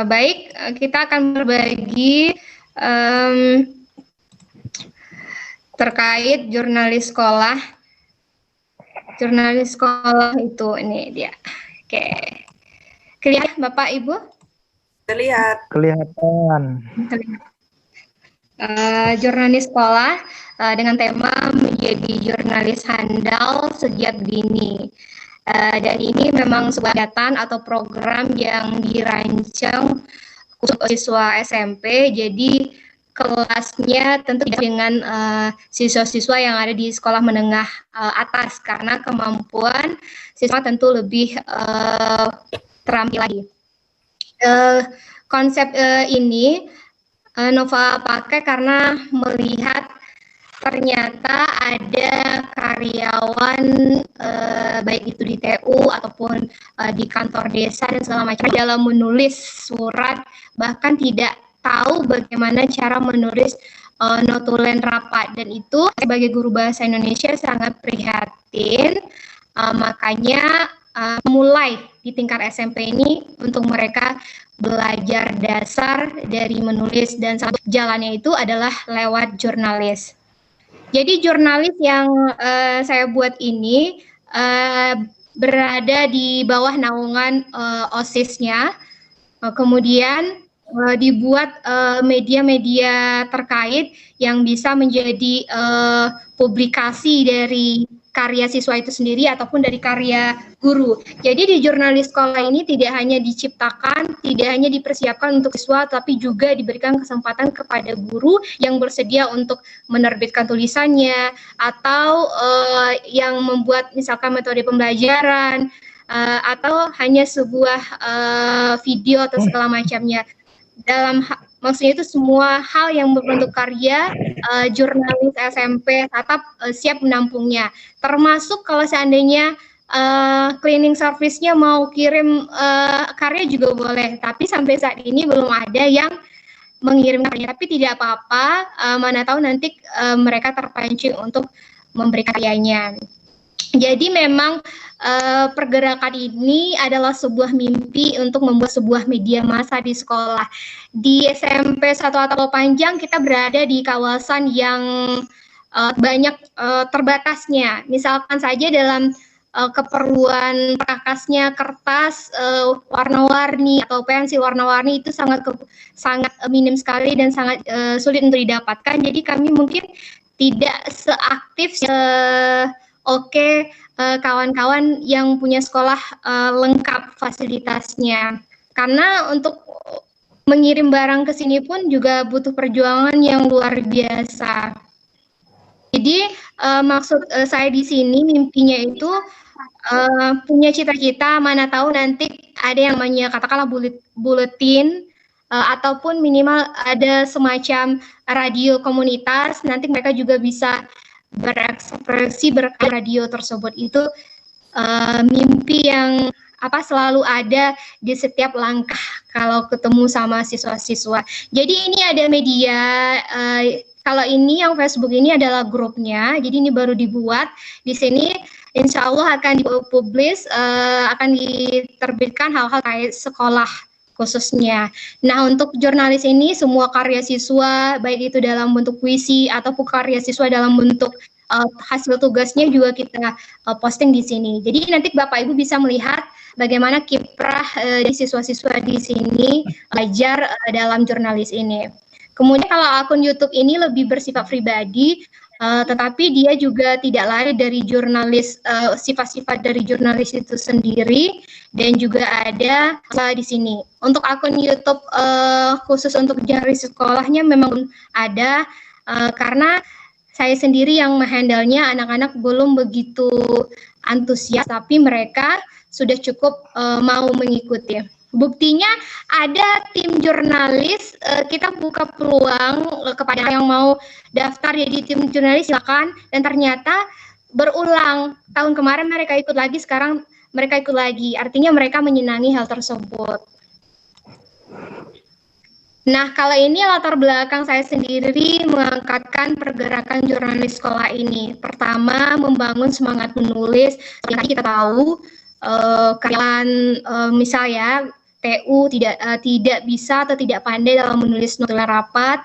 Baik, kita akan berbagi terkait jurnalis sekolah. Jurnalis sekolah itu ini dia. Oke. Kelihatan Bapak Ibu? Terlihat. Kelihatan. Jurnalis sekolah dengan tema menjadi jurnalis handal sejak dini. Dan ini memang sebuah kegiatan atau program yang dirancang khusus siswa SMP. Jadi kelasnya tentu dengan siswa-siswa yang ada di sekolah menengah atas, karena kemampuan siswa tentu lebih terampil lagi. Konsep ini Nova pakai karena melihat ternyata ada karyawan baik itu di TU ataupun di kantor desa dan segala macam dalam menulis surat, bahkan tidak tahu bagaimana cara menulis notulen rapat, dan itu sebagai guru bahasa Indonesia sangat prihatin. Makanya mulai di tingkat SMP ini untuk mereka belajar dasar dari menulis, dan jalannya itu adalah lewat jurnalis. Jadi jurnalis yang saya buat ini berada di bawah naungan OSIS-nya, kemudian dibuat media-media terkait yang bisa menjadi publikasi dari karya siswa itu sendiri ataupun dari karya guru. Jadi di jurnalis sekolah ini tidak hanya diciptakan, tidak hanya dipersiapkan untuk siswa, tapi juga diberikan kesempatan kepada guru yang bersedia untuk menerbitkan tulisannya, atau yang membuat misalkan metode pembelajaran, atau hanya sebuah video atau segala macamnya. Maksudnya itu semua hal yang berbentuk karya, jurnalis SMP tetap siap menampungnya. Termasuk kalau seandainya cleaning service-nya mau kirim karya juga boleh. Tapi sampai saat ini belum ada yang mengirim karya. Tapi tidak apa-apa, mana tahu nanti mereka terpancing untuk memberi karyanya. Jadi memang pergerakan ini adalah sebuah mimpi untuk membuat sebuah media massa di sekolah. Di SMP 1 Atapel Panjang kita berada di kawasan yang banyak terbatasnya. Misalkan saja dalam keperluan prakasnya kertas warna-warni atau pensil warna-warni itu sangat minim sekali dan sangat sulit untuk didapatkan. Jadi kami mungkin tidak seaktif kawan-kawan yang punya sekolah lengkap fasilitasnya. Karena untuk mengirim barang ke sini pun juga butuh perjuangan yang luar biasa. Jadi maksud saya di sini mimpinya itu punya cita-cita, mana tahu nanti ada yang namanya katakanlah buletin ataupun minimal ada semacam radio komunitas, nanti mereka juga bisa berekspresi berkat radio tersebut. Itu mimpi yang selalu ada di setiap langkah kalau ketemu sama siswa-siswa. Jadi ini ada media, kalau ini yang Facebook ini adalah grupnya, jadi ini baru dibuat. Di sini insya Allah akan dipublish, akan diterbitkan hal-hal terkait sekolah khususnya. Nah, untuk jurnalis ini semua karya siswa, baik itu dalam bentuk puisi ataupun karya siswa dalam bentuk hasil tugasnya juga kita posting di sini. Jadi nanti Bapak Ibu bisa melihat bagaimana kiprah di siswa-siswa di sini belajar dalam jurnalis ini. Kemudian kalau akun YouTube ini lebih bersifat pribadi, tetapi dia juga tidak lari dari jurnalis, sifat-sifat dari jurnalis itu sendiri, dan juga ada di sini. Untuk akun YouTube khusus untuk jurnalis sekolahnya memang ada, karena saya sendiri yang menghandle-nya, anak-anak belum begitu antusias, tapi mereka sudah cukup mau mengikuti. Buktinya ada tim jurnalis, kita buka peluang kepada yang mau daftar jadi tim jurnalis, silakan. Dan ternyata berulang, tahun kemarin mereka ikut lagi, sekarang mereka ikut lagi. Artinya mereka menyenangi hal tersebut. Nah, kalau ini latar belakang saya sendiri mengangkatkan pergerakan jurnalis sekolah ini. Pertama, membangun semangat menulis. Yang kita tahu, kalian misal ya, TU tidak bisa atau tidak pandai dalam menulis notulen rapat.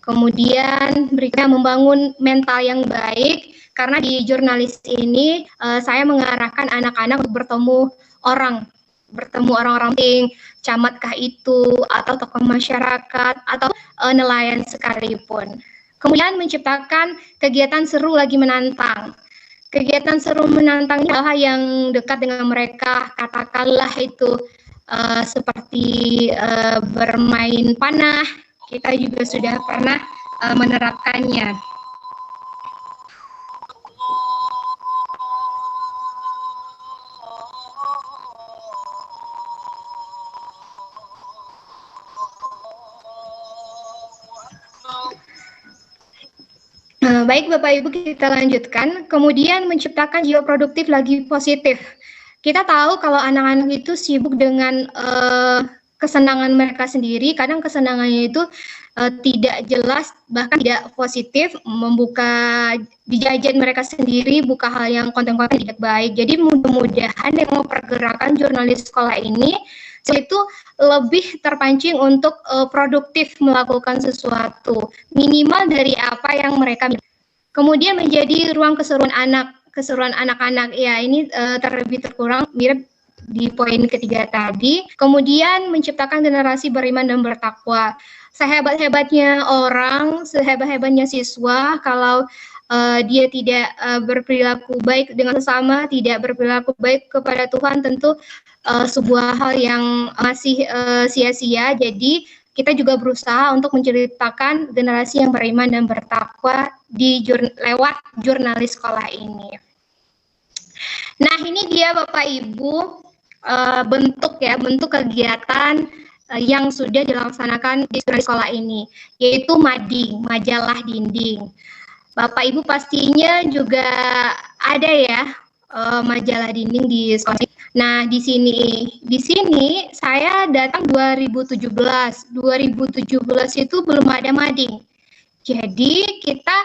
Kemudian berikutnya membangun mental yang baik, karena di jurnalis ini saya mengarahkan anak-anak untuk bertemu orang-orang penting, camatkah itu, atau tokoh masyarakat, atau nelayan sekalipun. Kemudian menciptakan kegiatan seru lagi menantang. Kegiatan seru menantang ini hal yang dekat dengan mereka, katakanlah itu seperti bermain panah, kita juga sudah pernah menerapkannya. Baik Bapak Ibu, kita lanjutkan. Kemudian menciptakan jiwa produktif lagi positif. Kita tahu kalau anak-anak itu sibuk dengan kesenangan mereka sendiri, kadang kesenangannya itu tidak jelas, bahkan tidak positif, membuka di jajan mereka sendiri, buka hal yang konten-konten tidak baik. Jadi mudah-mudahan dengan pergerakan jurnalis sekolah ini, itu lebih terpancing untuk produktif melakukan sesuatu, minimal dari apa yang mereka miliki. Kemudian menjadi ruang keseruan anak-anak. Ya, ini terlebih terkurang mirip di poin ketiga tadi. Kemudian menciptakan generasi beriman dan bertakwa. Sehebat-hebatnya orang, sehebat-hebatnya siswa, kalau dia tidak berperilaku baik dengan sesama, tidak berperilaku baik kepada Tuhan, tentu sebuah hal yang masih sia-sia. Jadi kita juga berusaha untuk menceritakan generasi yang beriman dan bertakwa lewat jurnalis sekolah ini. Nah, ini dia Bapak Ibu bentuk kegiatan yang sudah dilaksanakan di sekolah ini, yaitu mading, majalah dinding. Bapak Ibu pastinya juga ada ya majalah dinding di sekolah. Nah, di sini saya datang 2017. 2017 itu belum ada mading. Jadi kita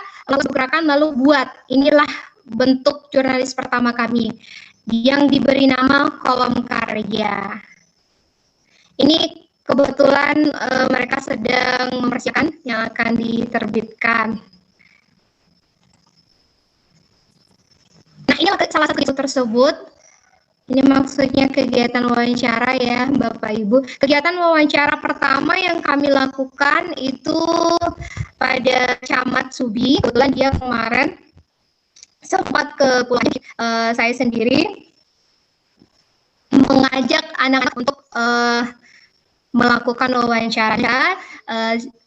gerakan lalu buat, inilah bentuk jurnalis pertama kami yang diberi nama kolom karya. Ini kebetulan mereka sedang mempersiapkan yang akan diterbitkan. Nah, ini salah satu isu tersebut. Ini maksudnya kegiatan wawancara ya Bapak Ibu. Kegiatan wawancara pertama yang kami lakukan itu pada Camat Subi. Kebetulan dia kemarin sempat ke pulau saya sendiri mengajak anak-anak untuk melakukan wawancara.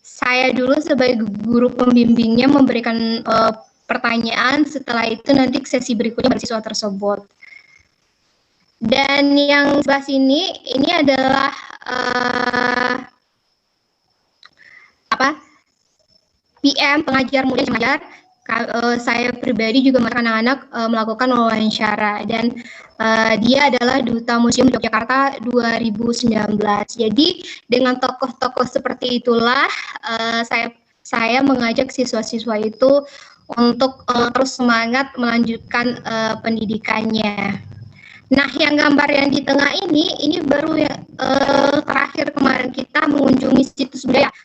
Saya dulu sebagai guru pembimbingnya memberikan pertanyaan, setelah itu nanti sesi berikutnya bagi siswa tersebut. Dan yang sebelah sini ini adalah PM, pengajar muda mengajar. Saya pribadi juga anak-anak melakukan wawancara, dan dia adalah Duta Museum Yogyakarta 2019. Jadi dengan tokoh-tokoh seperti itulah saya mengajak siswa-siswa itu untuk terus semangat melanjutkan pendidikannya. Nah, yang gambar yang di tengah ini baru terakhir kemarin kita mengunjungi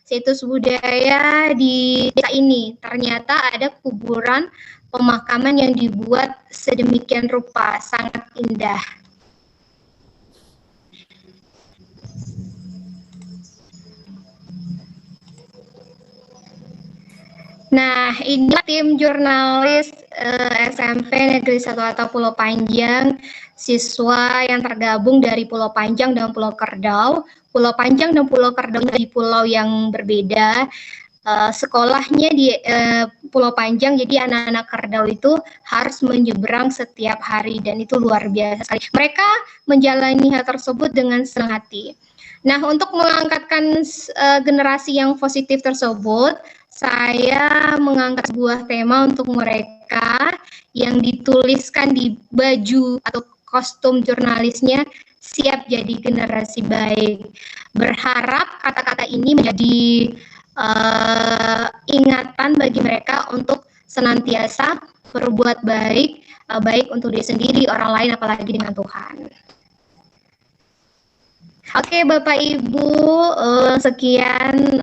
situs budaya di desa ini. Ternyata ada kuburan pemakaman yang dibuat sedemikian rupa, sangat indah. Nah, ini tim jurnalis SMP Negeri 1 atau Pulau Panjang, siswa yang tergabung dari Pulau Panjang dan Pulau Kerdau. Pulau Panjang dan Pulau Kerdau di pulau yang berbeda. Sekolahnya di Pulau Panjang, jadi anak-anak Kerdau itu harus menyeberang setiap hari, dan itu luar biasa sekali. Mereka menjalani hal tersebut dengan senang hati. Nah, untuk mengangkatkan generasi yang positif tersebut, saya mengangkat sebuah tema untuk mereka yang dituliskan di baju atau kostum jurnalisnya, siap jadi generasi baik. Berharap kata-kata ini menjadi ingatan bagi mereka untuk senantiasa berbuat baik, baik untuk diri sendiri, orang lain, apalagi dengan Tuhan. Oke, Bapak Ibu, sekian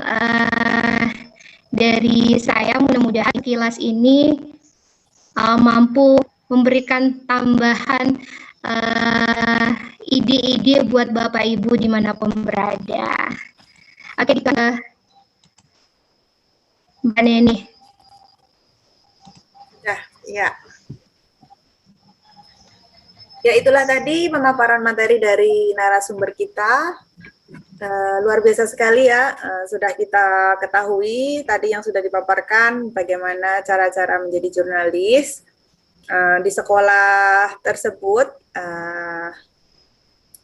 dari saya. Mudah-mudahan kilas ini mampu memberikan tambahan ide-ide buat Bapak Ibu dimanapun berada. Oke, Mbak Neni. Ya. Ya, itulah tadi pemaparan materi dari narasumber kita. Luar biasa sekali ya, sudah kita ketahui tadi yang sudah dipaparkan bagaimana cara-cara menjadi jurnalis di sekolah tersebut,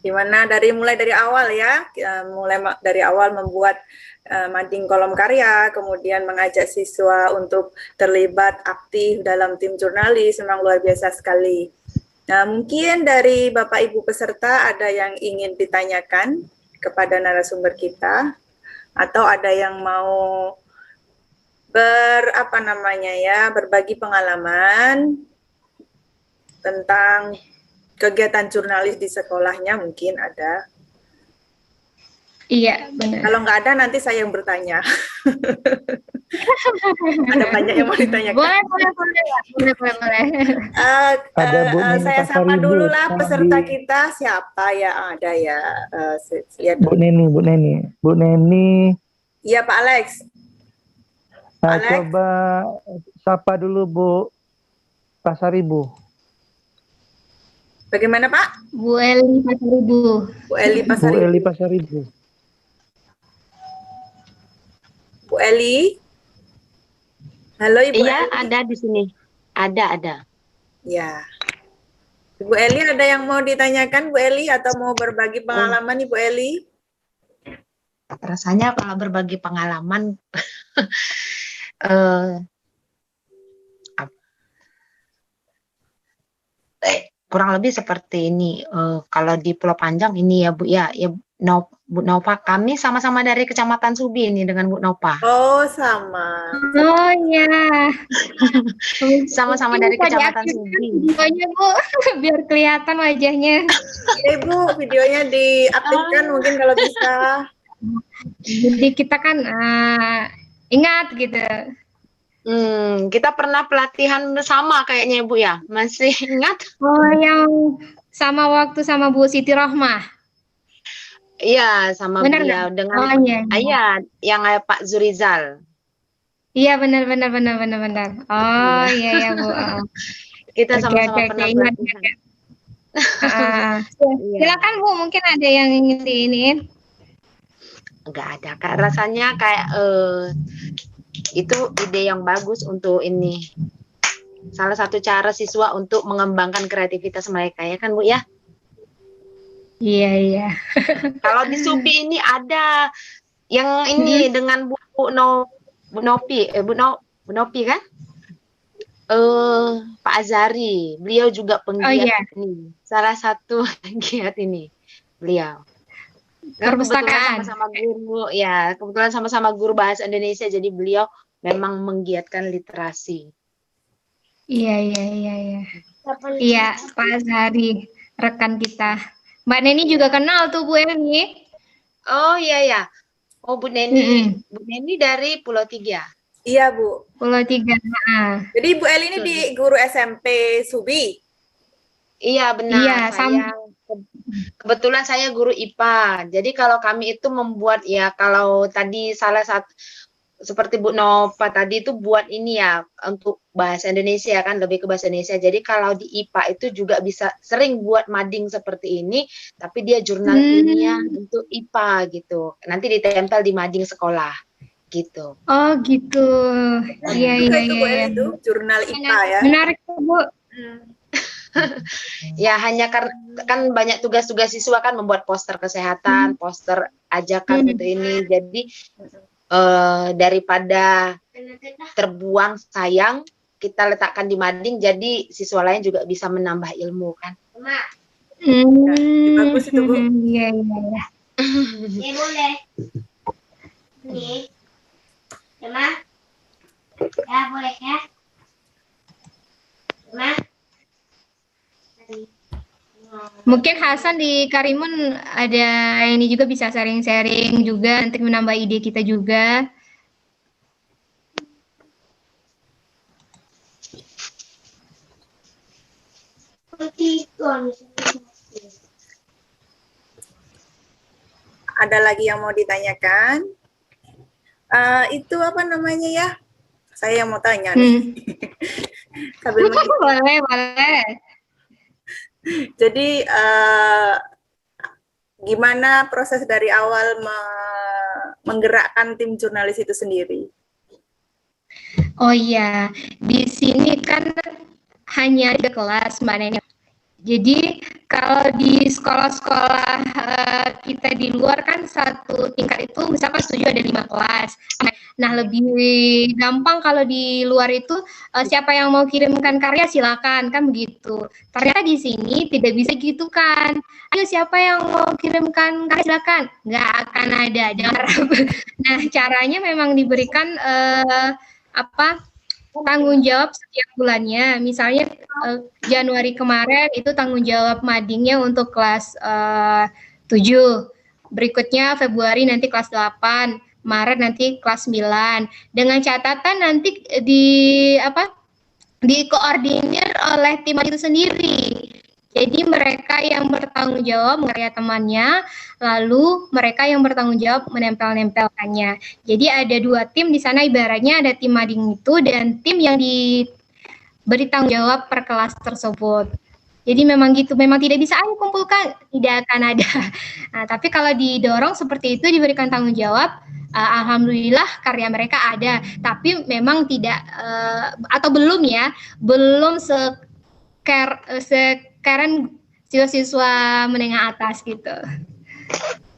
di mana mulai dari awal ya, mulai dari awal membuat mading kolom karya, kemudian mengajak siswa untuk terlibat aktif dalam tim jurnalis, memang luar biasa sekali. Nah, mungkin dari Bapak Ibu peserta ada yang ingin ditanyakan kepada narasumber kita, atau ada yang mau berbagi pengalaman tentang kegiatan jurnalis di sekolahnya, mungkin ada. Iya, benar. Kalau nggak ada, nanti saya yang bertanya. Ada banyak yang mau ditanyakan. Boleh. Saya sapa dulu lah peserta kita, siapa ya? Ada ya. Bu Neni. Iya, Pak Alex. Alex. Coba sapa dulu Bu Pasaribu. Bagaimana Pak? Bu Eli Pasaribu. Bu Eli Pasaribu. Bu Eli. Halo Ibu. Iya, Eli. ada di sini. Ada. Ya. Ibu Eli, ada yang mau ditanyakan Bu Eli atau mau berbagi pengalaman Ibu Eli? Rasanya kalau berbagi pengalaman kurang lebih seperti ini. Kalau di Pulau Panjang ini ya Bu ya, Bu Nova, kami sama-sama dari Kecamatan Subi ini dengan Bu Nova. Oh, sama. Oh ya. Sama-sama dari Kecamatan Subi. Videonya Bu, biar kelihatan wajahnya. Ibu, videonya diaktifkan mungkin kalau bisa. Jadi kita kan ingat gitu. Kita pernah pelatihan sama kayaknya Bu ya, masih ingat? Oh, yang sama waktu sama Bu Siti Rohmah. Iya, sama benar beliau gak? dengan yang Pak Zurizal. Iya, benar. Oh, iya Bu. Kita sama-sama pernah pelatihan. Silakan Bu, mungkin ada yang ingin diinin. Enggak ada Kak, rasanya kayak itu ide yang bagus untuk ini. Salah satu cara siswa untuk mengembangkan kreativitas mereka ya kan Bu ya? Iya. Kalau di Subi ini ada yang ini dengan Bu Nopi kan? Pak Azari, beliau juga penggiat ini. Salah satu penggiat ini beliau. Perpustakaan. Kebetulan sama-sama guru bahasa Indonesia, jadi beliau memang menggiatkan literasi. Iya. Iya, Pak Azhari, rekan kita. Mbak Neni juga kenal tuh Bu Neni. Oh iya. Oh Bu Neni, Bu Neni dari Pulau Tiga. Iya Bu. Pulau Tiga. Jadi Bu Eli ini di guru SMP Subi. Iya benar. Iya, kebetulan saya guru IPA. Jadi kalau kami itu membuat ya, kalau tadi salah satu seperti Bu Nova tadi itu buat ini ya untuk bahasa Indonesia kan, lebih ke bahasa Indonesia. Jadi kalau di IPA itu juga bisa sering buat mading seperti ini, tapi dia jurnal ilmiah untuk IPA gitu. Nanti ditempel di mading sekolah gitu. Oh gitu. Iya. Itu jurnal IPA ya. Menarik Bu. Ya hanya kan banyak tugas-tugas siswa kan, membuat poster kesehatan, poster ajakan untuk ini. Jadi daripada terbuang sayang, kita letakkan di mading, jadi siswa lain juga bisa menambah ilmu kan. Bagus itu Bu. Iya. Ya boleh. Nih. Ma. Ya boleh ya. Ma. Mungkin Hasan di Karimun ada ini juga bisa sharing-sharing juga untuk menambah ide kita juga. Ada lagi yang mau ditanyakan? Itu apa namanya ya? Saya yang mau tanya nih. Sambil boleh, boleh. Jadi gimana proses dari awal menggerakkan tim jurnalis itu sendiri? Oh iya, di sini kan hanya ada kelas Mbak Neni. Jadi kalau di sekolah-sekolah kita di luar kan satu tingkat itu misalkan 7 ada 5 kelas. Nah lebih gampang kalau di luar itu siapa yang mau kirimkan karya silakan kan begitu. Ternyata di sini tidak bisa gitu kan. Ayo siapa yang mau kirimkan karya silakan. Nggak akan ada, jangan harap. Nah caranya memang diberikan tanggung jawab setiap bulannya. Misalnya Januari kemarin itu tanggung jawab madingnya untuk kelas 7. Berikutnya Februari nanti kelas 8, Maret nanti kelas 9. Dengan catatan nanti dikoordinir oleh tim itu sendiri. Jadi mereka yang bertanggung jawab mengerja temannya, lalu mereka yang bertanggung jawab menempel-nempelkannya. Jadi ada 2 tim di sana, ibaratnya ada tim mading itu dan tim yang diberi tanggung jawab per kelas tersebut. Jadi memang gitu, memang tidak bisa ayo kumpulkan, tidak akan ada. Nah, tapi kalau didorong seperti itu diberikan tanggung jawab, alhamdulillah karya mereka ada. Tapi memang tidak atau belum sekarang siswa-siswa menengah atas gitu.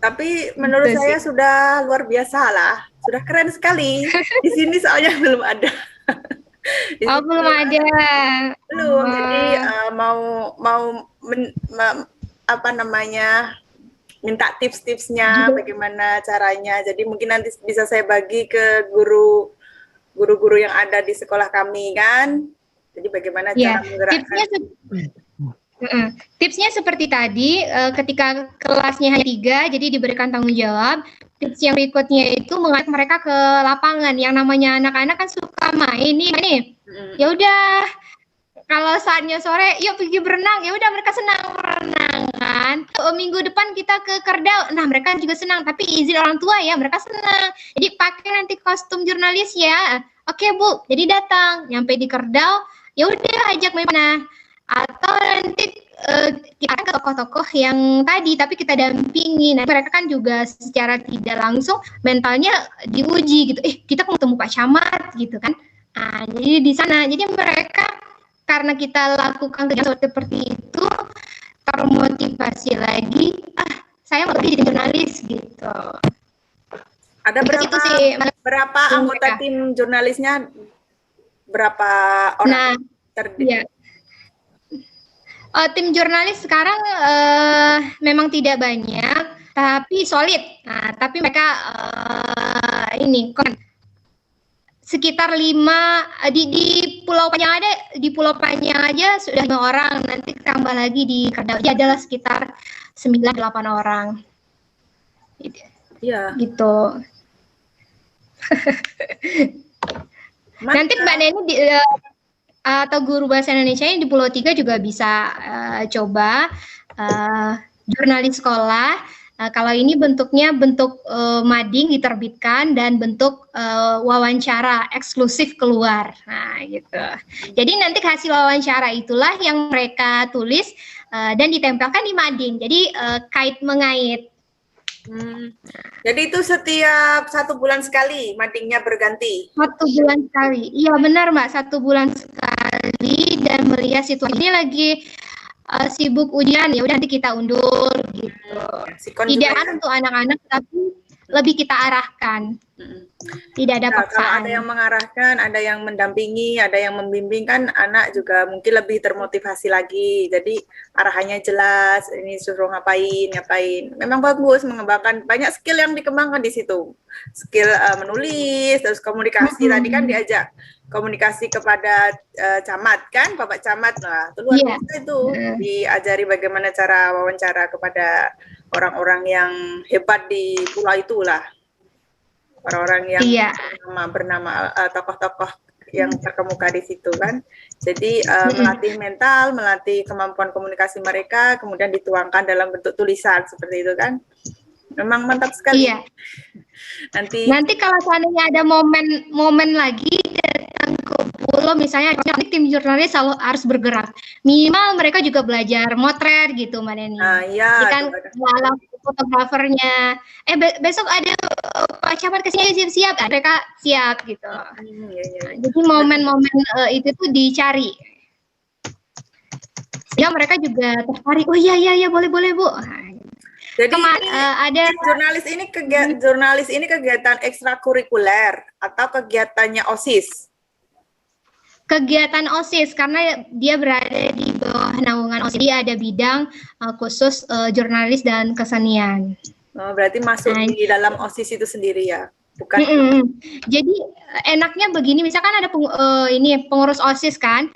Tapi menurut saya sudah luar biasa lah, sudah keren sekali. Di sini soalnya belum ada. Belum ada. Belum. Jadi minta tips-tipsnya, bagaimana caranya. Jadi mungkin nanti bisa saya bagi ke guru-guru yang ada di sekolah kami kan. Jadi bagaimana cara menggerakkan? Tipsnya seperti tadi, ketika kelasnya hanya 3, jadi diberikan tanggung jawab. Tips yang berikutnya itu mengajak mereka ke lapangan. Yang namanya anak-anak kan suka main nih. Ya udah, kalau saatnya sore, yuk pergi berenang. Ya udah mereka senang berenang kan. Minggu depan kita ke Kerdau. Nah mereka juga senang. Tapi izin orang tua ya, mereka senang. Jadi pakai nanti kostum jurnalis ya. Oke Bu, jadi datang, nyampe di Kerdau. Ya udah ajak main mana. Atau nanti kita ke tokoh-tokoh yang tadi, tapi kita dampingi. Nah, mereka kan juga secara tidak langsung mentalnya diuji gitu. Kita mau ketemu Pak Camat gitu kan. Nah, jadi di sana, jadi mereka karena kita lakukan kegiatan seperti itu termotivasi lagi. Saya mau jadi jurnalis gitu. Ada berapa anggota tim jurnalisnya? Berapa orang? Iya. Tim jurnalis sekarang memang tidak banyak, tapi solid. Nah, tapi mereka sekitar 5 di Pulau Panjang ada, di Pulau Panjang aja sudah 5 orang. Nanti tambah lagi di Kerdau adalah sekitar 9-8 orang. Iya. Gitu. Nanti Mbak Neni atau guru bahasa Indonesia di Pulau 3 juga bisa coba jurnalis sekolah. Kalau ini bentuknya bentuk mading diterbitkan dan bentuk wawancara eksklusif keluar. Nah, gitu. Jadi nanti hasil wawancara itulah yang mereka tulis dan ditempelkan di mading. Jadi kait mengait. Jadi itu setiap 1 bulan sekali madingnya berganti? 1 bulan sekali. Iya benar Mbak, 1 bulan sekali dan melihat situasi ini lagi sibuk ujian, ya udah nanti kita undur gitu. Tidak untuk anak-anak tapi lebih kita arahkan. Tidak ada Nah, kalau paksaan. ada yang mengarahkan, ada yang mendampingi, ada yang membimbing, kan anak juga mungkin lebih termotivasi lagi. Jadi arahannya jelas, ini suruh ngapain. Memang bagus mengembangkan banyak skill yang dikembangkan di situ. Skill menulis, terus komunikasi. Tadi kan diajak komunikasi kepada camat kan, Bapak Camat. Nah, itu luar biasa itu. Diajari bagaimana cara wawancara kepada orang-orang yang hebat di pulau itulah. Orang-orang yang bernama tokoh-tokoh yang terkemuka di situ kan. Jadi melatih mental, melatih kemampuan komunikasi mereka, kemudian dituangkan dalam bentuk tulisan seperti itu kan. Memang mantap sekali. Iya. Nanti kalau seandainya ada momen lagi datang ke pulau, misalnya tim jurnalis selalu harus bergerak. Minimal mereka juga belajar motret gitu, Mbak Neni. Iya. Kan fotografernya. Besok ada Pak Camat kesini, siap-siap. Mereka siap gitu. Jadi momen-momen itu tuh dicari. Ya mereka juga tertarik. Oh iya boleh Bu. Jadi ada jurnalis ini kegiatan ekstrakurikuler atau kegiatannya OSIS? Kegiatan OSIS, karena dia berada di bawah naungan OSIS. Dia ada bidang khusus jurnalis dan kesenian. Oh, berarti masuk di dalam OSIS itu sendiri ya? Bukan? Jadi enaknya begini, misalkan ada pengurus OSIS kan,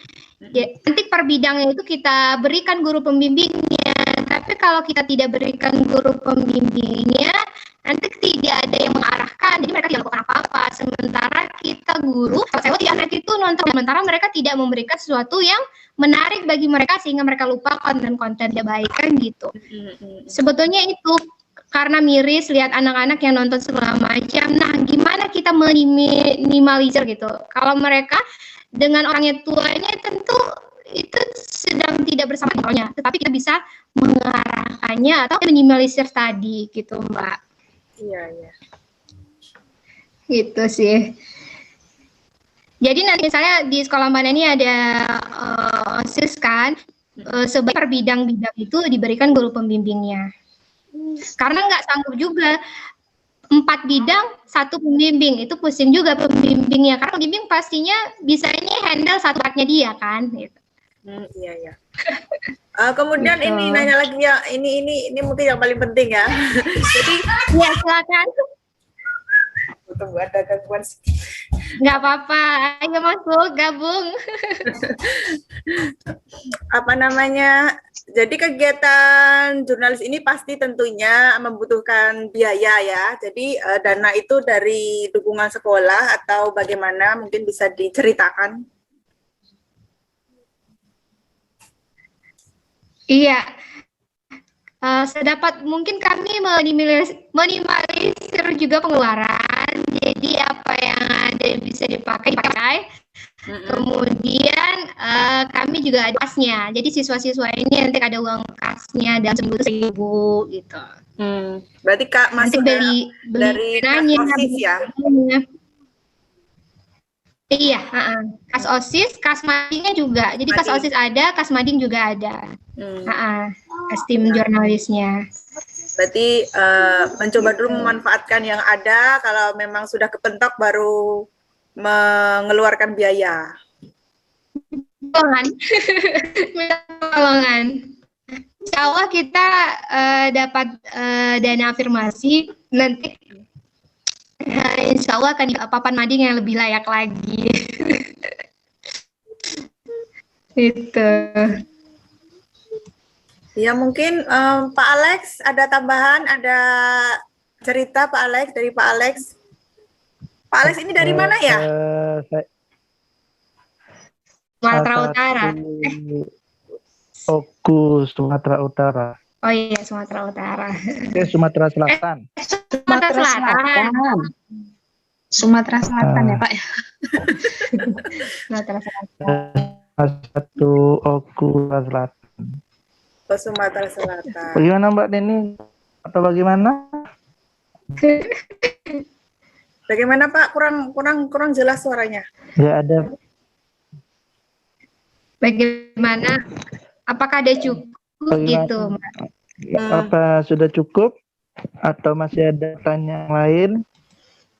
nanti per bidangnya itu kita berikan guru pembimbingnya. Tapi kalau kita tidak berikan guru pembimbingnya, nanti tidak ada yang mengarahkan, jadi mereka tidak melakukan apa-apa. Sementara kita guru, saya waktu anak itu nonton, sementara mereka tidak memberikan sesuatu yang menarik bagi mereka sehingga mereka lupa konten-konten tidak baik kan gitu. Sebetulnya itu karena miris lihat anak-anak yang nonton segala macam. Nah, gimana kita minimalisir gitu? Kalau mereka dengan orangnya tuanya tentu itu sedang tidak bersama contohnya, tetapi kita bisa mengarahkannya atau minimalisir tadi gitu, Mbak. Iya. Gitu sih. Jadi nanti misalnya di sekolah Mbak Neni ada OSIS kan, sebagai per bidang-bidang itu diberikan guru pembimbingnya. Karena nggak sanggup juga 4 bidang 1 pembimbing, itu pusing juga pembimbingnya, karena pembimbing pastinya bisanya handle satu partnya dia kan gitu. Iya. Kemudian ini nanya lagi ya, ini mungkin yang paling penting ya. Jadi ya silakan. Tunggu ada gangguan. Nggak apa-apa, ayo masuk gabung. Apa namanya? Jadi kegiatan jurnalis ini pasti tentunya membutuhkan biaya ya. Jadi dana itu dari dukungan sekolah atau bagaimana, mungkin bisa diceritakan? Iya, sedapat mungkin kami minimalisir juga pengeluaran. Jadi apa yang ada bisa dipakai. Kemudian kami juga ada kasnya. Jadi siswa-siswa ini nanti ada uang kasnya dalam seminggu 1.000 gitu. Berarti Kak masuk beli dari OSIS ya? Iya, kas OSIS, kas madingnya juga. Jadi kas OSIS ada, kas mading juga ada. Kas tim jurnalisnya. Berarti mencoba dulu memanfaatkan yang ada, kalau memang sudah kepentok baru mengeluarkan biaya. Tolongan. Insya Allah kita dapat dana afirmasi, nanti insya Allah akan di papan mading yang lebih layak lagi. Itu. Ya mungkin Pak Alex ada tambahan, ada cerita Pak Alex, dari Pak Alex. Pak Alex ini dari mana ya? Sumatera Utara. Oku, Sumatera Utara. Oh iya, Sumatera Utara. Sumatera Selatan. Sumatera Selatan. Sumatera Selatan ya Pak ya. Sumatera Selatan. Satu Oku Selatan. Oh, Sumatera Selatan. Bagaimana Mbak Neni? Atau bagaimana? Bagaimana Pak? Kurang jelas suaranya. Nggak ada. Bagaimana? Apakah ada cukup gitu, Mbak? Apa sudah cukup? Atau masih ada pertanyaan lain?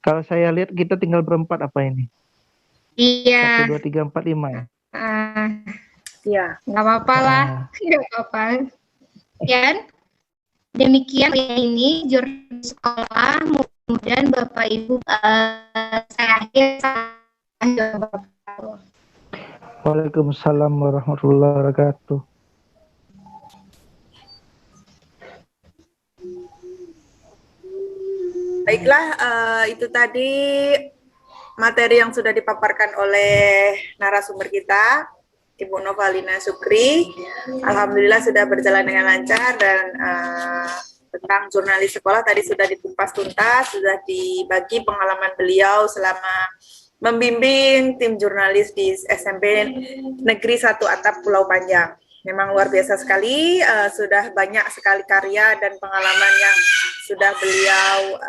Kalau saya lihat kita tinggal berempat apa ini? Iya. 1, 2, 3, 4, 5 ya? Ya. Nggak apa-apa lah. Nggak apa-apa. Dan demikian ini jurnal sekolah. Mudah-mudahan Bapak Ibu saya akhir. Waalaikumsalam warahmatullahi wabarakatuh. Baiklah, itu tadi materi yang sudah dipaparkan oleh narasumber kita, Ibu Novalina Sukri. Alhamdulillah sudah berjalan dengan lancar dan tentang jurnalis sekolah tadi sudah dikupas tuntas, sudah dibagi pengalaman beliau selama membimbing tim jurnalis di SMP Negeri 1 Atap Pulau Panjang. Memang luar biasa sekali, sudah banyak sekali karya dan pengalaman yang sudah beliau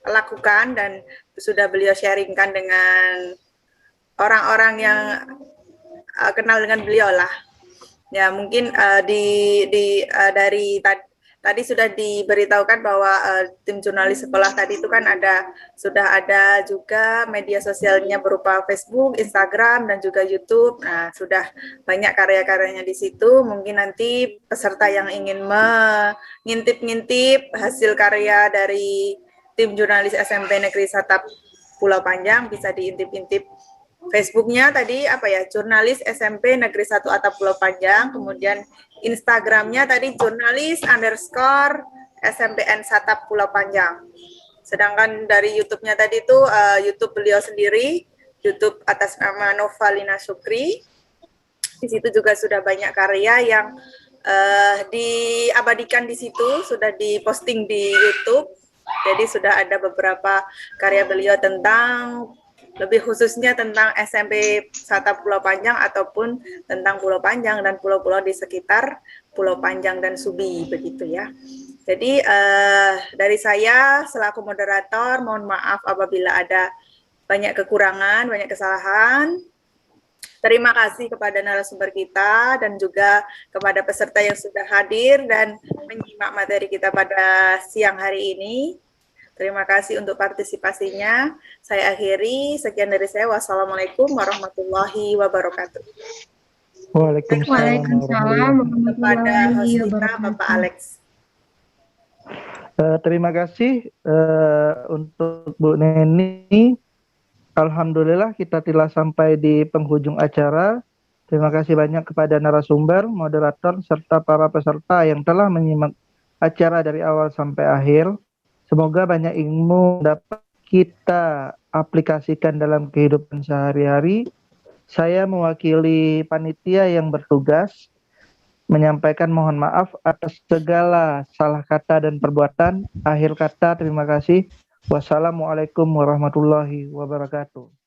lakukan dan sudah beliau sharingkan dengan orang-orang yang kenal dengan beliau lah. Ya mungkin dari tadi sudah diberitahukan bahwa tim jurnalis sekolah tadi itu kan sudah ada juga media sosialnya berupa Facebook, Instagram, dan juga YouTube. Nah, sudah banyak karya-karyanya di situ. Mungkin nanti peserta yang ingin mengintip-ngintip hasil karya dari tim jurnalis SMP Negeri 1 Pulau Panjang bisa diintip-intip Facebooknya tadi jurnalis SMP Negeri 1 Atap Pulau Panjang, kemudian Instagramnya tadi jurnalis_SMPN Satap Pulau Panjang. Sedangkan dari YouTube-nya tadi itu YouTube beliau sendiri, YouTube atas nama Novalina Sukri. Di situ juga sudah banyak karya yang diabadikan di situ, sudah diposting di YouTube. Jadi sudah ada beberapa karya beliau tentang lebih khususnya tentang SMP Satap Pulau Panjang ataupun tentang Pulau Panjang dan pulau-pulau di sekitar Pulau Panjang dan Subi, begitu ya. Jadi dari saya selaku moderator, mohon maaf apabila ada banyak kekurangan, banyak kesalahan. Terima kasih kepada narasumber kita dan juga kepada peserta yang sudah hadir dan menyimak materi kita pada siang hari ini. Terima kasih untuk partisipasinya. Saya akhiri. Sekian dari saya. Wassalamualaikum warahmatullahi wabarakatuh. Waalaikumsalam. Kepada host kita, Bapak Alex. Terima kasih untuk Bu Neni. Alhamdulillah kita telah sampai di penghujung acara. Terima kasih banyak kepada narasumber, moderator, serta para peserta yang telah menyimak acara dari awal sampai akhir. Semoga banyak ilmu dapat kita aplikasikan dalam kehidupan sehari-hari. Saya mewakili panitia yang bertugas menyampaikan mohon maaf atas segala salah kata dan perbuatan. Akhir kata, terima kasih. Wassalamualaikum warahmatullahi wabarakatuh.